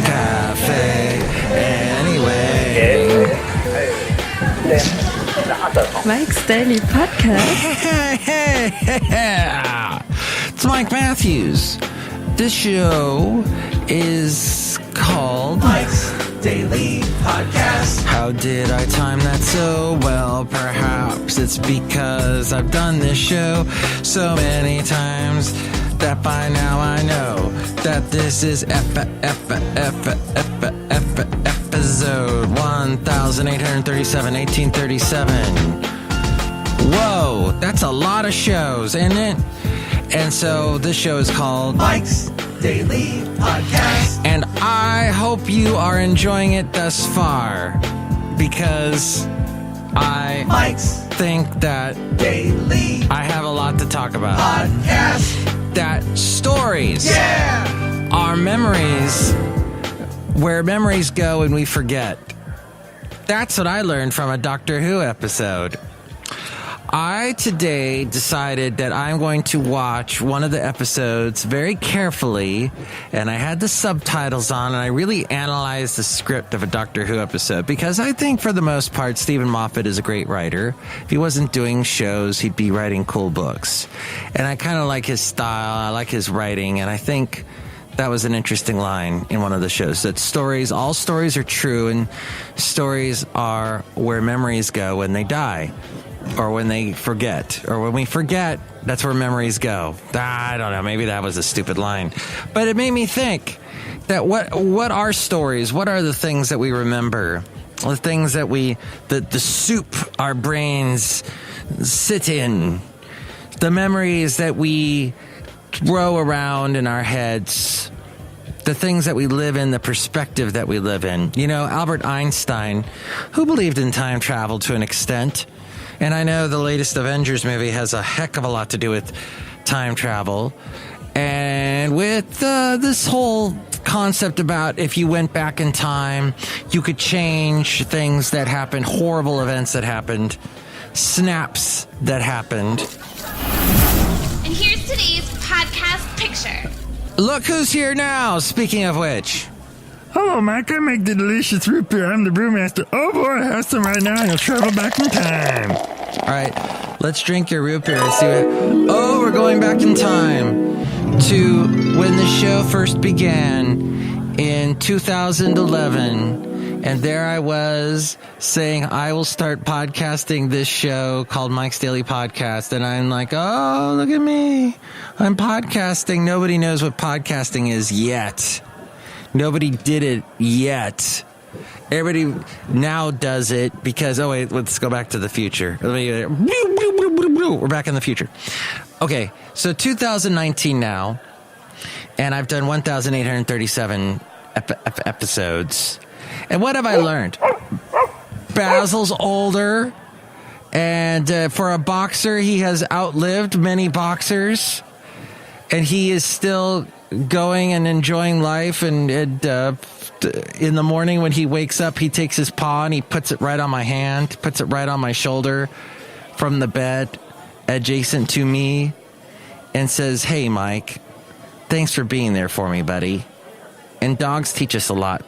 cafe anyway. Mike's Daily Podcast. Hey. It's Mike Matthews. This show is called Mike's Daily Podcast. How did I time that so well? Perhaps it's because I've done this show so many times that by now I know that this is episode 1837, 1837. Whoa, that's a lot of shows, isn't it? And so this show is called Mike's Daily Podcast. And I hope you are enjoying it thus far, because I think that Daily I have a lot to talk about. Podcast. That stories are memories, where memories go and we forget. That's what I learned from a Doctor Who episode. I today decided that I'm going to watch one of the episodes very carefully, and I had the subtitles on, and I really analyzed the script of a Doctor Who episode, because I think for the most part Stephen Moffat is a great writer. If he wasn't doing shows, he'd be writing cool books. And I kind of like his style, I like his writing, and I think that was an interesting line in one of the shows, that all stories are true, and stories are where memories go when they die. Or when they forget. Or when we forget, that's where memories go. I don't know. Maybe that was a stupid line. But it made me think that what are stories? What are the things that we remember? The things that the soup our brains sit in. The memories that we throw around in our heads. The things that we live in, the perspective that we live in. You know, Albert Einstein, who believed in time travel to an extent. And I know the latest Avengers movie has a heck of a lot to do with time travel. And with this whole concept about if you went back in time, you could change things that happened, horrible events that happened, snaps that happened. And here's today's podcast picture. Look who's here now, speaking of which. Hello, Mike. I make the delicious root beer. I'm the Brewmaster. Oh, boy, I have some right now. I'll travel back in time. All right, let's drink your root beer and see what... Oh, we're going back in time to when the show first began in 2011. And there I was saying, I will start podcasting this show called Mike's Daily Podcast. And I'm like, oh, look at me. I'm podcasting. Nobody knows what podcasting is yet. Nobody did it yet. Everybody now does it because, oh wait, let's go back to the future. We're back in the future. Okay, so 2019 now, and I've done 1,837 episodes. And what have I learned? Basil's older, and for a boxer, he has outlived many boxers, and he is still going and enjoying life, and in the morning when he wakes up, he takes his paw and he puts it right on my hand, puts it right on my shoulder from the bed adjacent to me, and says, hey, Mike, thanks for being there for me, buddy. And dogs teach us a lot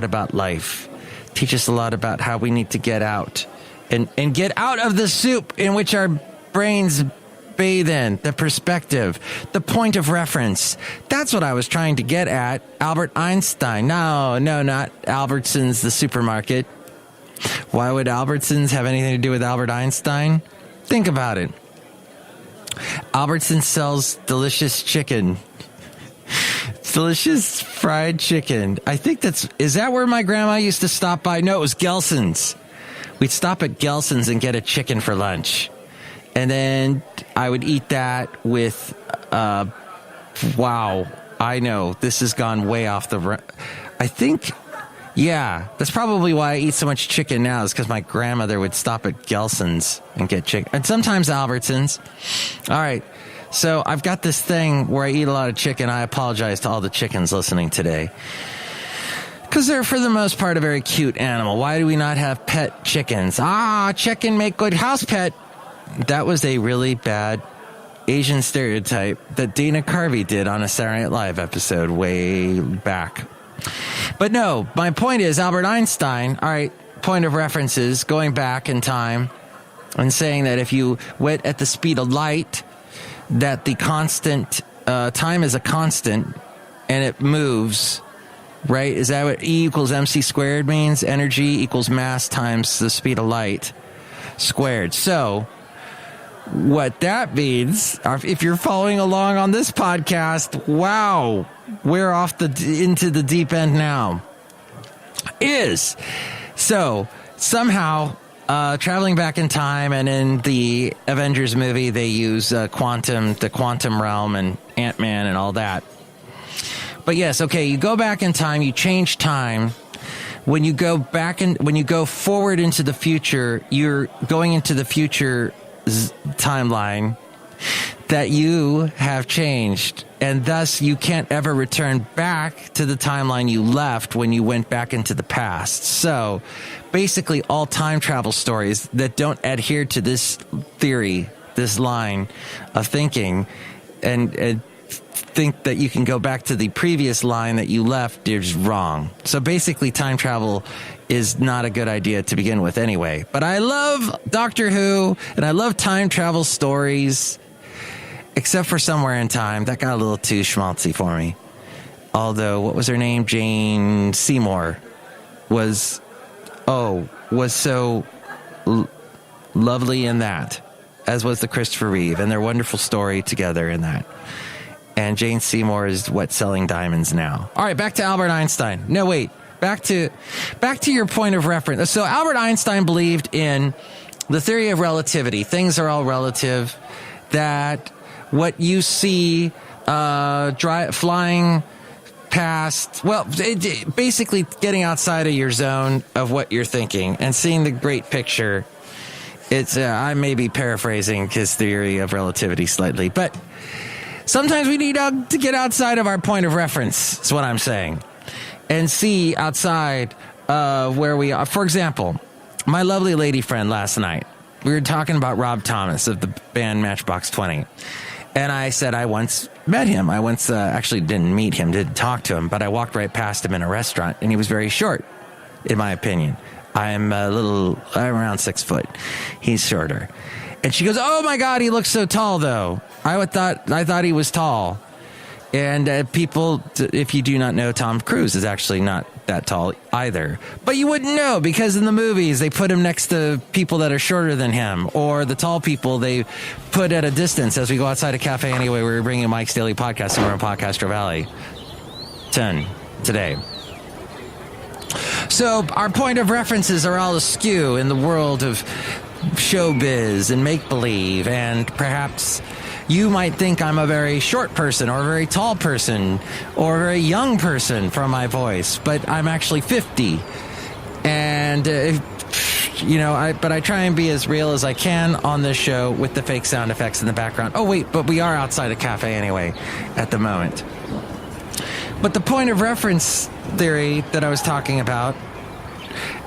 about life, teach us a lot about how we need to get out and get out of the soup in which our brains bathe in, the perspective, the point of reference. That's what I was trying to get at. Albert Einstein. No, not Albertsons, the supermarket. Why would Albertsons have anything to do with Albert Einstein? Think about it. Albertsons sells delicious chicken. Delicious fried chicken. I think is that where my grandma used to stop by? No, it was Gelson's. We'd stop at Gelson's and get a chicken for lunch. And then I would eat that with, wow, I know, this has gone way off the, I think, yeah, that's probably why I eat so much chicken now, is because my grandmother would stop at Gelson's and get chicken, and sometimes Albertsons. All right, so I've got this thing where I eat a lot of chicken. I apologize to all the chickens listening today, because they're, for the most part, a very cute animal. Why do we not have pet chickens? Chicken make good house pet. That was a really bad Asian stereotype that Dana Carvey did on a Saturday Night Live episode way back. But no, my point is Albert Einstein, all right, point of reference is going back in time and saying that if you went at the speed of light, that the constant, time is a constant and it moves, right? Is that what E equals mc squared means? Energy equals mass times the speed of light squared. So what that means, if you're following along on this podcast, wow, we're off into the deep end now, is so somehow traveling back in time, and in the Avengers movie they use the quantum realm and Ant-Man and all that. But yes, okay, you go back in time, you change time. When you go when you go forward into the future, you're going into the future timeline that you have changed, and thus you can't ever return back to the timeline you left when you went back into the past. So basically all time travel stories that don't adhere to this theory, this line of thinking, and think that you can go back to the previous line that you left is wrong. So basically time travel is not a good idea to begin with anyway. But I love Doctor Who, and I love time travel stories, except for Somewhere in Time. That got a little too schmaltzy for me. Although, what was her name? Jane Seymour was so lovely in that, as was the Christopher Reeve, and their wonderful story together in that. And Jane Seymour is what's selling diamonds now. All right, back to Albert Einstein. No, wait. Back to your point of reference. So Albert Einstein believed in the theory of relativity. Things are all relative. That what you see flying past, well, basically getting outside of your zone of what you're thinking and seeing the great picture. It's I may be paraphrasing his theory of relativity slightly, but sometimes we need to get outside of our point of reference, is what I'm saying, and see outside where we are. For example, my lovely lady friend last night, we were talking about Rob Thomas of the band Matchbox 20. And I said I once met him. I once actually didn't meet him, didn't talk to him, but I walked right past him in a restaurant, and he was very short, in my opinion. I'm around 6 foot. He's shorter. And she goes, "Oh my God, he looks so tall, though." I thought he was tall. And people, if you do not know, Tom Cruise is actually not that tall either. But you wouldn't know, because in the movies they put him next to people that are shorter than him, or the tall people they put at a distance. As we go outside a cafe anyway, we're bringing Mike's Daily Podcast somewhere in Podcastro Valley 10 today. So our point of references are all askew in the world of showbiz and make-believe, and perhaps you might think I'm a very short person, or a very tall person, or a very young person from my voice, but I'm actually 50. And, but I try and be as real as I can on this show with the fake sound effects in the background. Oh, wait, but we are outside a cafe anyway at the moment. But the point of reference theory that I was talking about,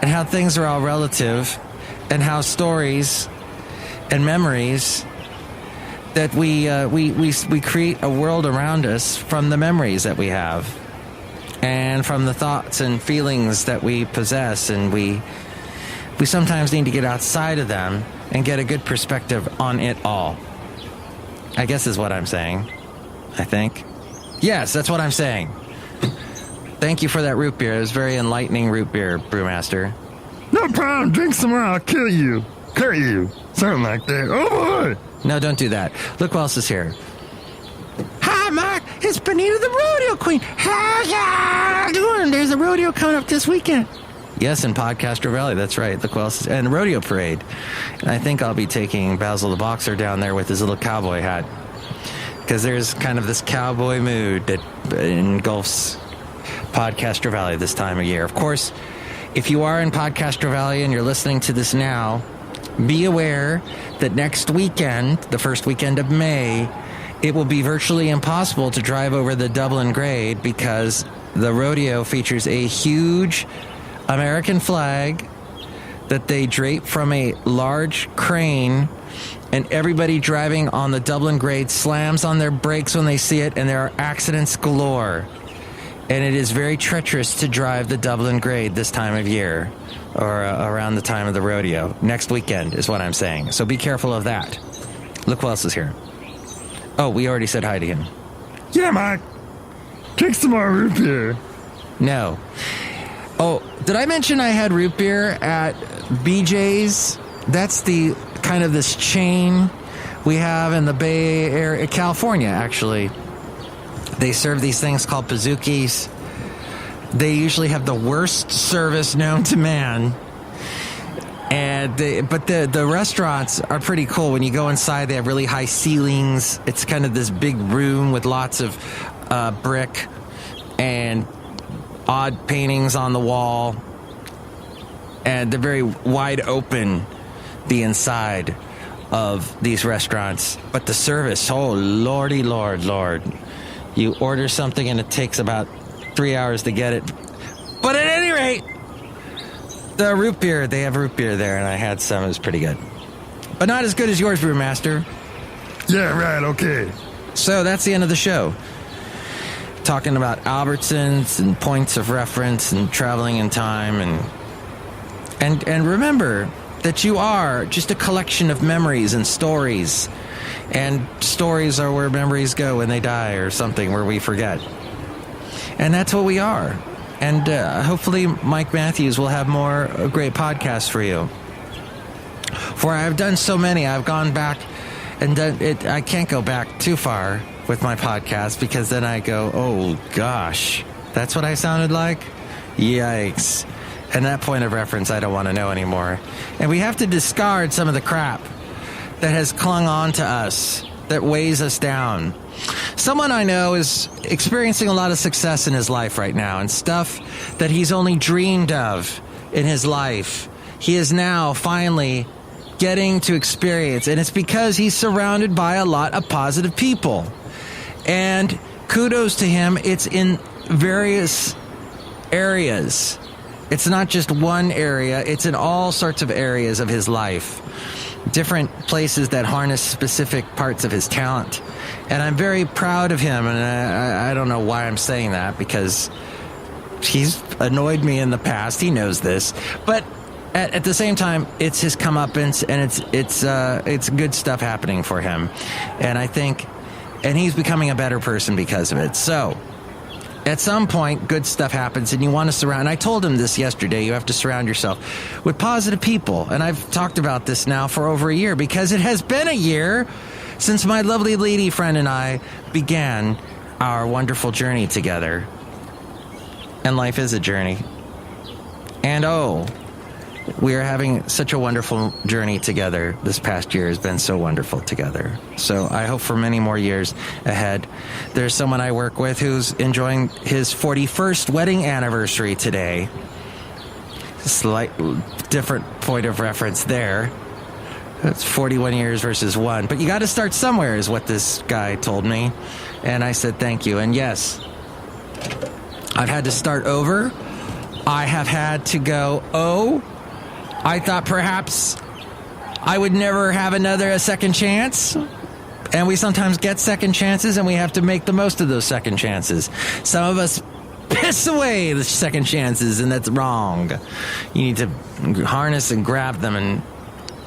and how things are all relative, and how stories and memories, that we create a world around us from the memories that we have, and from the thoughts and feelings that we possess, and we sometimes need to get outside of them and get a good perspective on it all, I guess is what I'm saying. I think. Yes, that's what I'm saying. Thank you for that root beer. It was very enlightening root beer, Brewmaster. No problem. Drink some more. I'll kill you. Cut you. Something like that. Oh, boy. No, don't do that. Look who else is here. Hi, Mike. It's Benita the rodeo queen. How you doing? There's a rodeo coming up this weekend. Yes, in Podcastro Valley. That's right. Look who else is... And rodeo parade. And I think I'll be taking Basil the Boxer down there with his little cowboy hat, because there's kind of this cowboy mood that engulfs Podcastro Valley this time of year. Of course, if you are in Podcastro Valley and you're listening to this now, be aware that next weekend, the first weekend of May, it will be virtually impossible to drive over the Dublin Grade, because the rodeo features a huge American flag that they drape from a large crane, and everybody driving on the Dublin Grade slams on their brakes when they see it, and there are accidents galore. And it is very treacherous to drive the Dublin grade this time of year, or around the time of the rodeo. Next weekend is what I'm saying. So be careful of that. Look who else is here. Oh, we already said hi to him. Yeah, Mike. Take some more root beer. No. Oh, did I mention I had root beer at BJ's? That's the kind of this chain we have in the Bay Area, California, actually. They serve these things called Pizookies. They usually have the worst service known to man. But the restaurants are pretty cool. When you go inside, they have really high ceilings. It's kind of this big room with lots of brick and odd paintings on the wall. And they're very wide open, the inside of these restaurants. But the service, oh, lordy, Lord. You order something and it takes about 3 hours to get it. But at any rate, the root beer, they have root beer there, and I had some. It was pretty good. But not as good as yours, Brewmaster. Yeah, right, okay. So that's the end of the show. Talking about Albertsons and points of reference and traveling in time. And remember that you are just a collection of memories and stories. And stories are where memories go when they die, or something, where we forget. And that's what we are. And hopefully Mike Matthews will have more great podcasts for you. For I've done so many. I've gone back and done it. I can't go back too far with my podcast, because then I go, oh gosh, that's what I sounded like? Yikes. And that point of reference I don't want to know anymore. And we have to discard some of the crap that has clung on to us, that weighs us down. Someone I know is experiencing a lot of success in his life right now, and stuff that he's only dreamed of in his life, he is now finally getting to experience. And it's because he's surrounded by a lot of positive people. And kudos to him. It's in various areas. It's not just one area. It's in all sorts of areas of his life. Different places that harness specific parts of his talent. And I'm very proud of him. And I don't know why I'm saying that, because he's annoyed me in the past. He knows this. But at the same time, it's his comeuppance, and it's good stuff happening for him. And I think, and he's becoming a better person because of it. So at some point, good stuff happens, and you want to surround. And I told him this yesterday. You have to surround yourself with positive people. And I've talked about this now for over a year, because it has been a year since my lovely lady friend and I began our wonderful journey together. And life is a journey. And we are having such a wonderful journey together. This past year has been so wonderful together. So I hope for many more years ahead. There's someone I work with who's enjoying his 41st wedding anniversary today. Slight different point of reference there. It's 41 years versus 1. But you got to start somewhere, is what this guy told me. And I said thank you. And yes, I've had to start over. I have had to go, I thought perhaps I would never have a second chance. And we sometimes get second chances, and we have to make the most of those second chances. Some of us piss away the second chances, and that's wrong. You need to harness and grab them and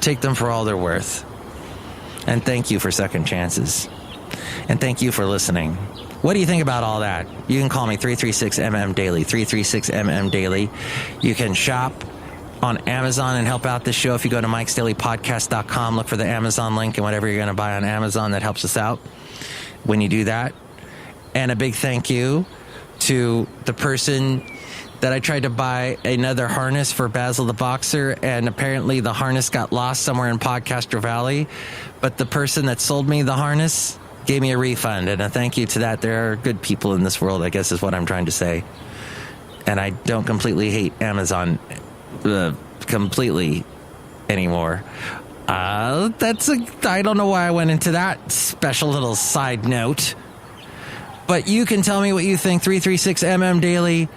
take them for all they're worth. And thank you for second chances. And thank you for listening. What do you think about all that? You can call me 336-MM-DAILY, 336-MM-DAILY. You can shop on Amazon and help out this show. If you go to MikesDailyPodcast.com, look for the Amazon link, and whatever you're going to buy on Amazon, that helps us out when you do that. And a big thank you to the person that I tried to buy another harness for Basil the Boxer, and apparently the harness got lost somewhere in Podcaster Valley. But the person that sold me the harness gave me a refund, and a thank you to that. There are good people in this world, I guess is what I'm trying to say. And I don't completely hate Amazon completely anymore. I don't know why I went into that special little side note. But you can tell me what you think. 336-MM-DAILY.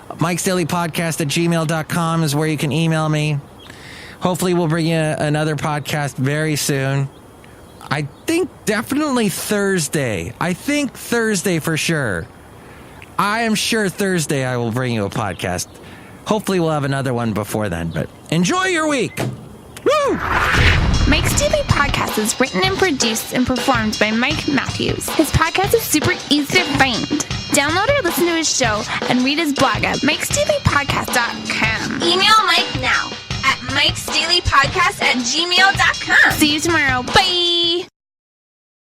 MikesDailyPodcast@gmail.com is where you can email me. Hopefully we'll bring you another podcast very soon. I think definitely Thursday. I think Thursday for sure. I am sure Thursday I will bring you a podcast. Hopefully we'll have another one before then, but enjoy your week. Woo! Mike's Daily Podcast is written and produced and performed by Mike Matthews. His podcast is super easy to find. Download or listen to his show and read his blog at MikesDailyPodcast.com. Email Mike now at MikesDailyPodcast@gmail.com. See you tomorrow. Bye!